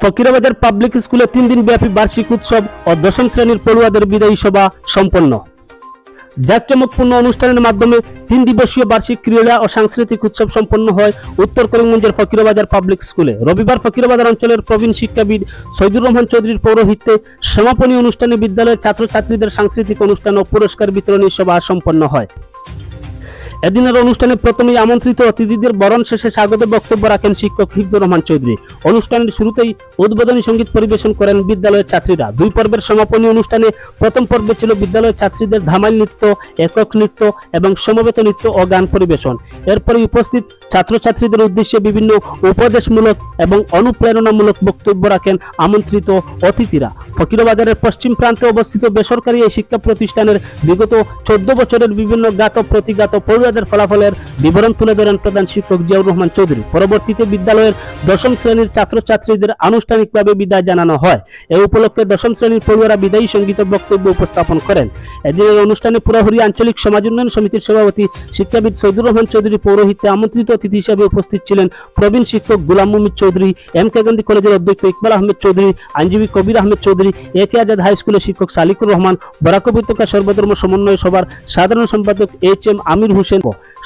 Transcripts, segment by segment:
ফকিরাবাজার public স্কুলে 3 দিন ব্যাপী বার্ষিক উৎসব ও দশম শ্রেণীর পড়ুয়াদের বিদায়ী সভা সম্পন্ন। জাঁকজমকপূর্ণ অনুষ্ঠানের মাধ্যমে 3 দিবসীয় বার্ষিক ক্রীড়া ও সাংস্কৃতিক উৎসব সম্পন্ন হয় উত্তর করিমগঞ্জের ফকিরাবাজার পাবলিক স্কুলে। রবিবার ফকিরাবাজার অঞ্চলের প্রবীণ শিক্ষাবিদ সৈদুর রহমান চৌধুরীর পৌরোহিত্যে সমাপনী অনুষ্ঠানে বিদ্যালয়ের ছাত্রছাত্রীদের সাংস্কৃতিক অনুষ্ঠান ও পুরস্কার বিতরণী সভা সম্পন্ন হয়। এদিনের অনুষ্ঠানে প্রথমেই আমন্ত্রিত অতিথিদের বরণ শেষে স্বাগত বক্তব্য রাখেন শিক্ষক হিফজুর রহমান চৌধুরী। অনুষ্ঠানের শুরুতেই উদ্বোধনী সঙ্গীত পরিবেশন করেন বিদ্যালয়ের ছাত্রীরা। 2 পর্বের সমাপনী অনুষ্ঠানে প্রথম পর্বে ছিল বিদ্যালয়ের ছাত্রীদের ধামাইল নৃত্য, একক নৃত্য এবং সমবেত নৃত্য ও গান পরিবেশন। এরপরে উপস্থিত ছাত্রছাত্রীদের উদ্দেশ্যে বিভিন্ন উপদেশমূলক এবং অনুপ্রেরণামূলক বক্তব্য রাখেন আমন্ত্রিত অতিথিরা। ফকিরাবাজারের পশ্চিম প্রান্তে অবস্থিত বেসরকারি এই শিক্ষা প্রতিষ্ঠানের বিগত 14 বছরের বিভিন্ন জ্ঞাত প্রতিজ্ঞাত পড়ুয়াদের ফলাফলের বিবরণ তুলে ধরেন প্রধান শিক্ষক জিয়াউর রহমান চৌধুরী। পরবর্তীতে বিদ্যালয়ের দশম শ্রেণীর ছাত্রছাত্রীদের আনুষ্ঠানিকভাবে বিদায় জানানো হয়। এ উপলক্ষে দশম শ্রেণীর পড়ুয়ারা বিদায়ী সঙ্গীত বক্তব্য উপস্থাপন করেন। এদিনের অনুষ্ঠানে পুরাহুরি আঞ্চলিক সমাজ উন্নয়ন সমিতির সভাপতি শিক্ষাবিদ সৈদুর রহমান চৌধুরী পৌরোহিত্যে আমন্ত্রিত অতিথি হিসেবে উপস্থিত ছিলেন প্রবীণ শিক্ষক গোলাম মুমিদ চৌধুরী, MK গান্ধী কলেজের অধ্যক্ষ ইকবাল আহমেদ চৌধুরী, আইনজীবী কবির আহমেদ চৌধুরী, AK আজাদ হাই স্কুলের শিক্ষক সালিকুর রহমান, বরাক উপত্যকা সর্বধর্ম সমন্বয় সভার সাধারণ সম্পাদক HM আমির হোসেন,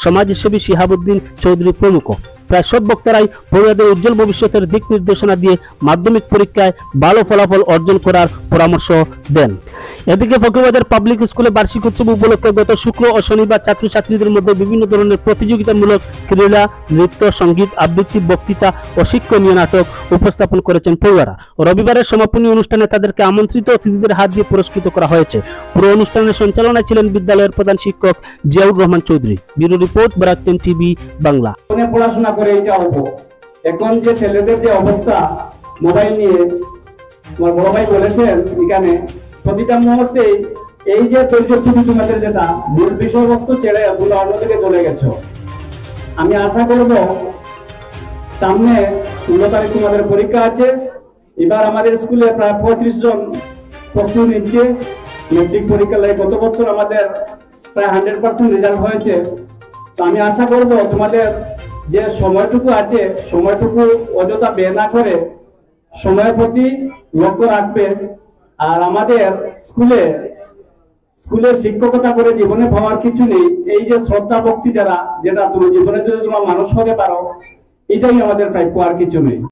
সমাজসেবী শিহাবুদ্দিন চৌধুরী প্রমুখ। প্রায় সব বক্তারাই পড়ুয়াদের উজ্জ্বল ভবিষ্যতের দিক নির্দেশনা দিয়ে মাধ্যমিক পরীক্ষায় ভালো ফলাফল অর্জন করার পরামর্শ দেন। এদিকে ফকিরাবাজার পাবলিক স্কুলে বার্ষিক উৎসব উপলক্ষে গত শুক্র ও শনিবার ছাত্রছাত্রীদের মধ্যে বিভিন্ন ধরনের প্রতিযোগিতামূলক ক্রীড়া, নৃত্য, সঙ্গীত, আবৃত্তি, বক্তৃতা ও শিক্ষণীয় নাটক উপস্থাপন করেছেন পড়ুয়ারা। রবিবারের সমাপনী অনুষ্ঠানে তাদেরকে আমন্ত্রিত অতিথিদের হাত দিয়ে পুরস্কৃত করা হয়েছে। পুরো অনুষ্ঠানের সঞ্চালনায় ছিলেন বিদ্যালয়ের প্রধান শিক্ষক Ziaur Rahman Chowdhury. Bureau report, Barak TV Bangla. পড়াশোনা করে এটা হবো। এখন যে ছেলেদের যে অবস্থা মোবাইল নিয়ে, আমার বড় ভাই বলেছেন এখানে প্রতিটা মুহূর্তে এই যে ধৈর্যচ্যুতি তোমাদের যেটা মূল বিষয়বস্তু ছেড়ে ওগুলো অন্যদিকে চলে গেছো। আমি আশা করব সামনে 16 তারিখ তোমাদের পরীক্ষা আছে। এবার আমাদের স্কুলে প্রায় 35 জন প্রস্তুতি নিচ্ছে মেট্রিক পরীক্ষা লাগে। গত বছর আমাদের প্রায় 100% রেজাল্ট হয়েছে। তো আমি আশা করব তোমাদের যে সময়টুকু আছে সময়টুকু অযথা ব্যয় না করে সময়ের প্রতি লক্ষ্য রাখবে। আর আমাদের স্কুলে শিক্ষকতা করে জীবনে পাওয়ার কিছু নেই। এই যে শ্রদ্ধা ভক্তি যেটা তুমি জীবনে যদি তোমরা মানুষ হতে পারো, এটাই আমাদের প্রাপ্য, আর কিছু নেই।